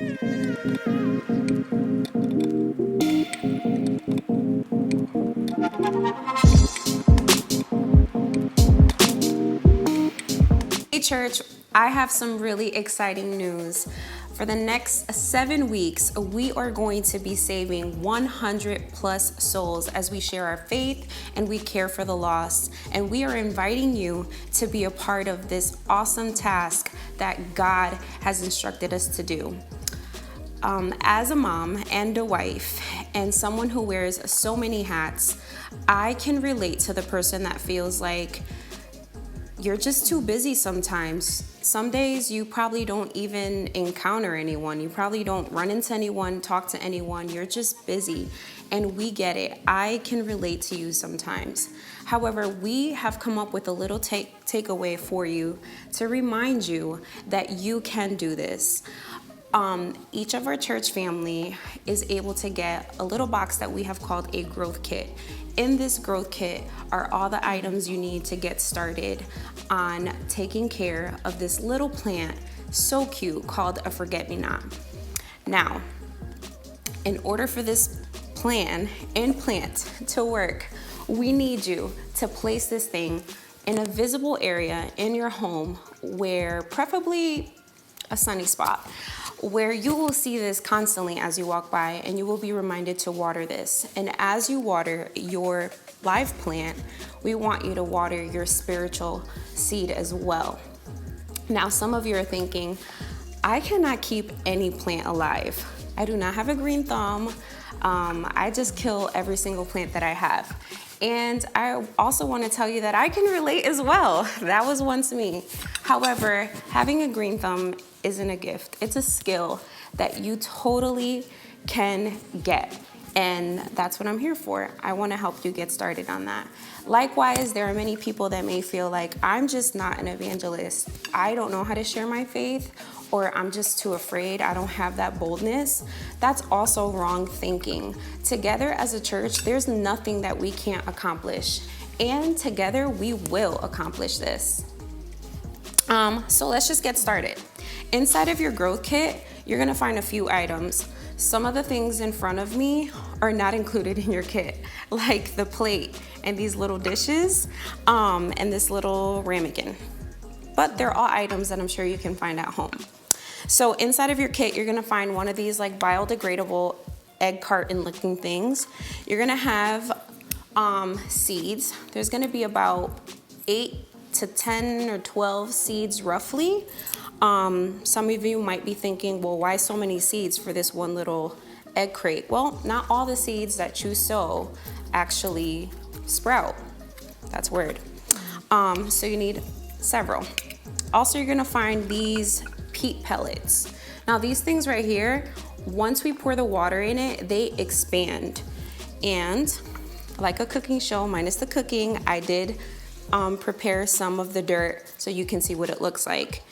Hey church, I have some really exciting news. For the next 7 weeks, we are going to be saving 100 plus souls as we share our faith and we care for the lost. And we are inviting you to be a part of this awesome task that God has instructed us to do. As a mom and a wife and someone who wears so many hats, I can relate to the person that feels like you're just too busy sometimes. Some days you probably don't even encounter anyone. You probably don't run into anyone, talk to anyone. You're just busy. And we get it. I can relate to you sometimes. However, we have come up with a little takeaway for you to remind you that you can do this. Each of our church family is able to get a little box that we have called a growth kit. In this growth kit are all the items you need to get started on taking care of this little plant, so cute, called a forget-me-not. Now, in order for this plan and plant to work, we need you to place this thing in a visible area in your home where preferably a sunny spot, where you will see this constantly as you walk by and you will be reminded to water this. And as you water your live plant, we want you to water your spiritual seed as well. Now, some of you are thinking, I cannot keep any plant alive. I do not have a green thumb. I just kill every single plant that I have. And I also want to tell you that I can relate as well. That was once me. However, having a green thumb isn't a gift. It's a skill that you totally can get. And that's what I'm here for. I want to help you get started on that. Likewise, there are many people that may feel like I'm just not an evangelist. I don't know how to share my faith, or I'm just too afraid. I don't have that boldness. That's also wrong thinking. Together as a church, there's nothing that we can't accomplish. And together we will accomplish this. So let's just get started. Inside of your growth kit, you're gonna find a few items. Some of the things in front of me are not included in your kit, like the plate and these little dishes, and this little ramekin. But they're all items that I'm sure you can find at home. So inside of your kit, you're gonna find one of these like biodegradable egg carton looking things. You're gonna have seeds. There's gonna be about 8 to 10 or 12 seeds roughly. Some of you might be thinking, well, why so many seeds for this one little egg crate? Well, not all the seeds that you sow actually sprout. That's weird. So you need several. Also, you're gonna find these peat pellets. Now these things right here, once we pour the water in it, they expand. And like a cooking show, minus the cooking, I did prepare some of the dirt so you can see what it looks like.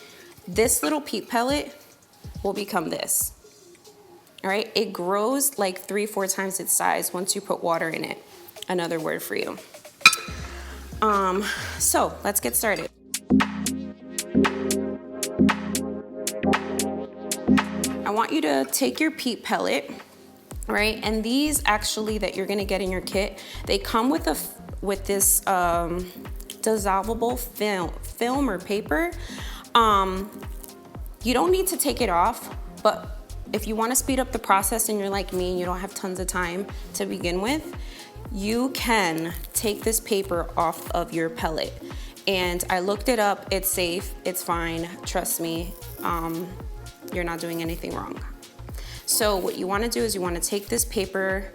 This little peat pellet will become this. All right, it grows like 3-4 times its size once you put water in it. Another word for you. So let's get started. I want you to take your peat pellet, right? And these actually that you're gonna get in your kit, they come with this dissolvable film or paper. You don't need to take it off, but if you want to speed up the process and you're like me and you don't have tons of time to begin with, you can take this paper off of your pellet. And I looked it up, it's safe, it's fine, trust me, you're not doing anything wrong. So what you want to do is you want to take this paper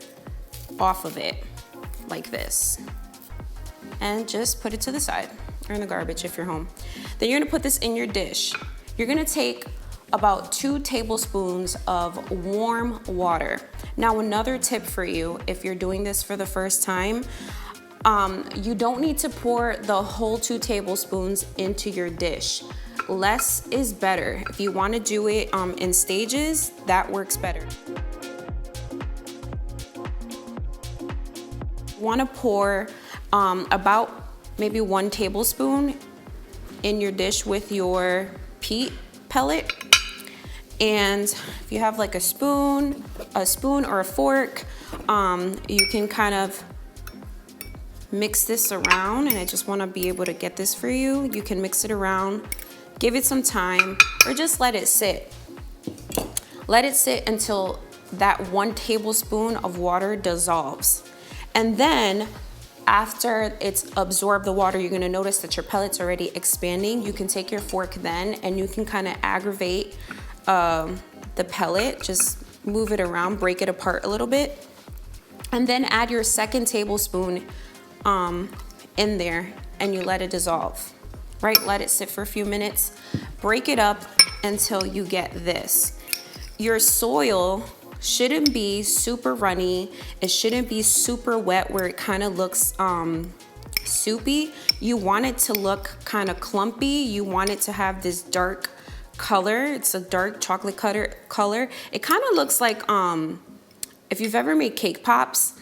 off of it like this and just put it to the side or in the garbage if you're home. Then you're gonna put this in your dish. You're gonna take about 2 tablespoons of warm water. Now, another tip for you, if you're doing this for the first time, you don't need to pour the whole 2 tablespoons into your dish. Less is better. If you wanna do it in stages, that works better. You wanna pour about maybe 1 tablespoon in your dish with your peat pellet. And if you have like a spoon or a fork, you can kind of mix this around, and I just want to be able to get this for you. You can mix it around, give it some time, or just let it sit. Let it sit until that 1 tablespoon of water dissolves. And then after it's absorbed the water, you're gonna notice that your pellet's already expanding. You can take your fork then and you can kind of aggravate the pellet, just move it around, break it apart a little bit, and then add your 2nd tablespoon in there, and you let it dissolve, right? Let it sit for a few minutes, break it up until you get this. Your soil shouldn't be super runny. It shouldn't be super wet where it kind of looks soupy. You want it to look kind of clumpy. You want it to have this dark color. It's a dark chocolate color. It kind of looks like if you've ever made cake pops,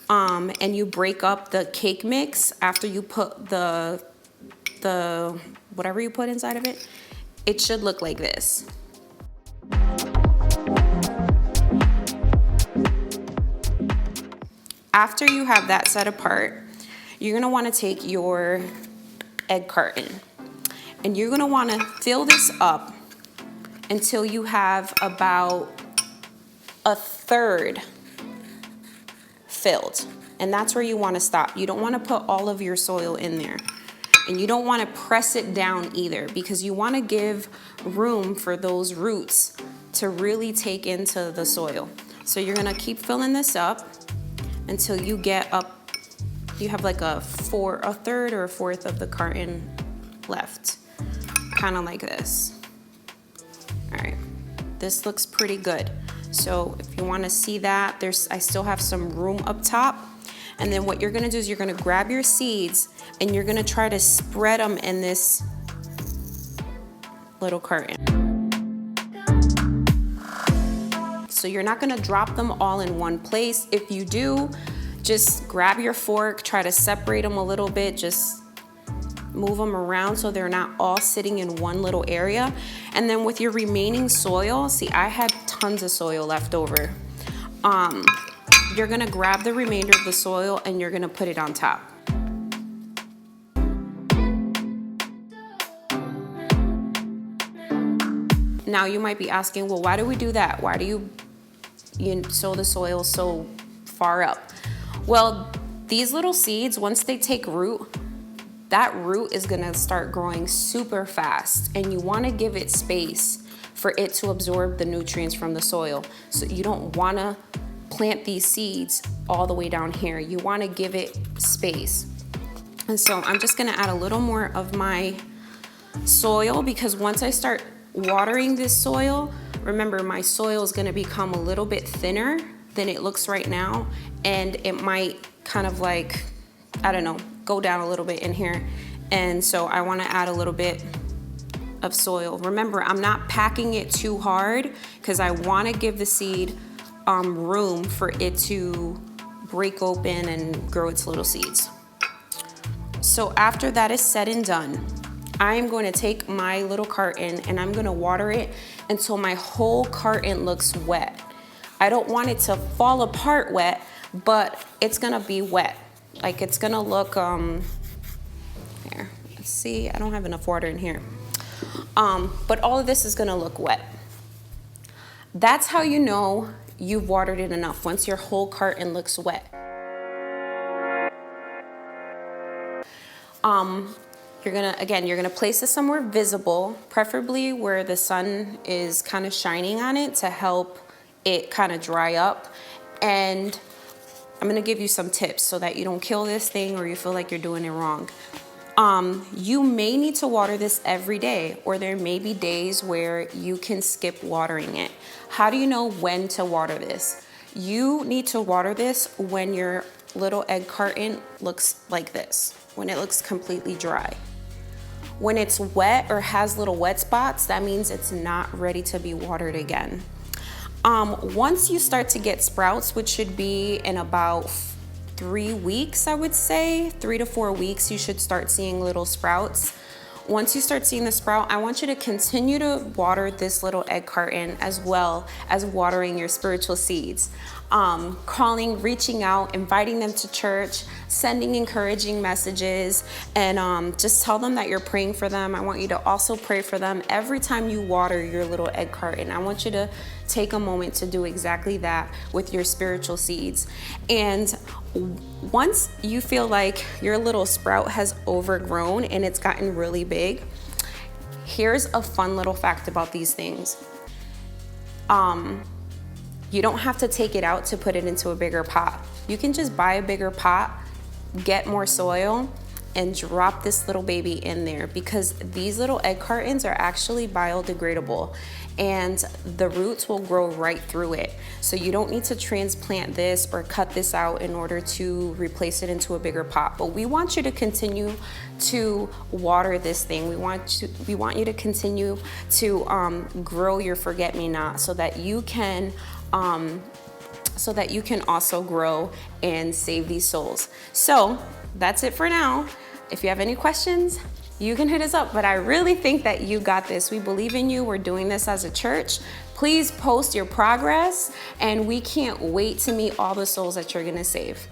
and you break up the cake mix after you put the whatever you put inside of it, it should look like this. After you have that set apart, you're gonna wanna take your egg carton and you're gonna wanna fill this up until you have about 1/3 filled. And that's where you want to stop. You don't want to put all of your soil in there. And you don't want to press it down either, because you want to give room for those roots to really take into the soil. So you're going to keep filling this up until you get up, you have like a 1/3 or 1/4 of the carton left. Kind of like this. All right, this looks pretty good. So if you want to see that, I still have some room up top. And then what you're going to do is you're going to grab your seeds and you're going to try to spread them in this little carton. So you're not going to drop them all in one place. If you do, just grab your fork, try to separate them a little bit, just move them around so they're not all sitting in one little area. And then with your remaining soil, see, I had tons of soil left over. You're gonna grab the remainder of the soil and you're gonna put it on top. Now you might be asking, well, why do we do that? Why do you sow the soil so far up? Well, these little seeds, once they take root, that root is gonna start growing super fast, and you wanna give it space for it to absorb the nutrients from the soil. So you don't wanna plant these seeds all the way down here. You wanna give it space. And so I'm just gonna add a little more of my soil, because once I start watering this soil, remember my soil is gonna become a little bit thinner than it looks right now, and it might kind of like, I don't know, go down a little bit in here. And so I want to add a little bit of soil. Remember, I'm not packing it too hard because I want to give the seed room for it to break open and grow its little seeds. So after that is said and done, I am going to take my little carton and I'm going to water it until my whole carton looks wet. I don't want it to fall apart wet, but it's going to be wet. Like it's gonna look, here, let's see, I don't have enough water in here. But all of this is gonna look wet. That's how you know you've watered it enough, once your whole carton looks wet. You're gonna place this somewhere visible, preferably where the sun is kind of shining on it to help it kind of dry up. And I'm gonna give you some tips so that you don't kill this thing or you feel like you're doing it wrong. You may need to water this every day, or there may be days where you can skip watering it. How do you know when to water this? You need to water this when your little egg carton looks like this, when it looks completely dry. When it's wet or has little wet spots, that means it's not ready to be watered again. Once you start to get sprouts, which should be in about 3 weeks, I would say, 3 to 4 weeks, you should start seeing little sprouts. once you start seeing the sprout, I want you to continue to water this little egg carton as well as watering your spiritual seeds. Calling, reaching out, inviting them to church, sending encouraging messages, and just tell them that you're praying for them. I want you to also pray for them every time you water your little egg carton. I want you to take a moment to do exactly that with your spiritual seeds. And once you feel like your little sprout has overgrown and it's gotten really big, here's a fun little fact about these things. You don't have to take it out to put it into a bigger pot. You can just buy a bigger pot, get more soil, and drop this little baby in there, because these little egg cartons are actually biodegradable and the roots will grow right through it. So you don't need to transplant this or cut this out in order to replace it into a bigger pot. But we want you to continue to water this thing. We want you to continue to grow your forget-me-not so that you can also grow and save these souls. So that's it for now. If you have any questions, you can hit us up, but I really think that you got this. We believe in you. We're doing this as a church. Please post your progress, and we can't wait to meet all the souls that you're gonna save.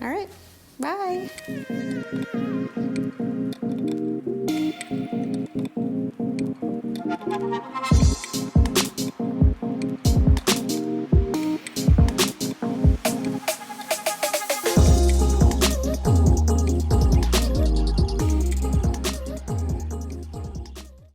All right, bye.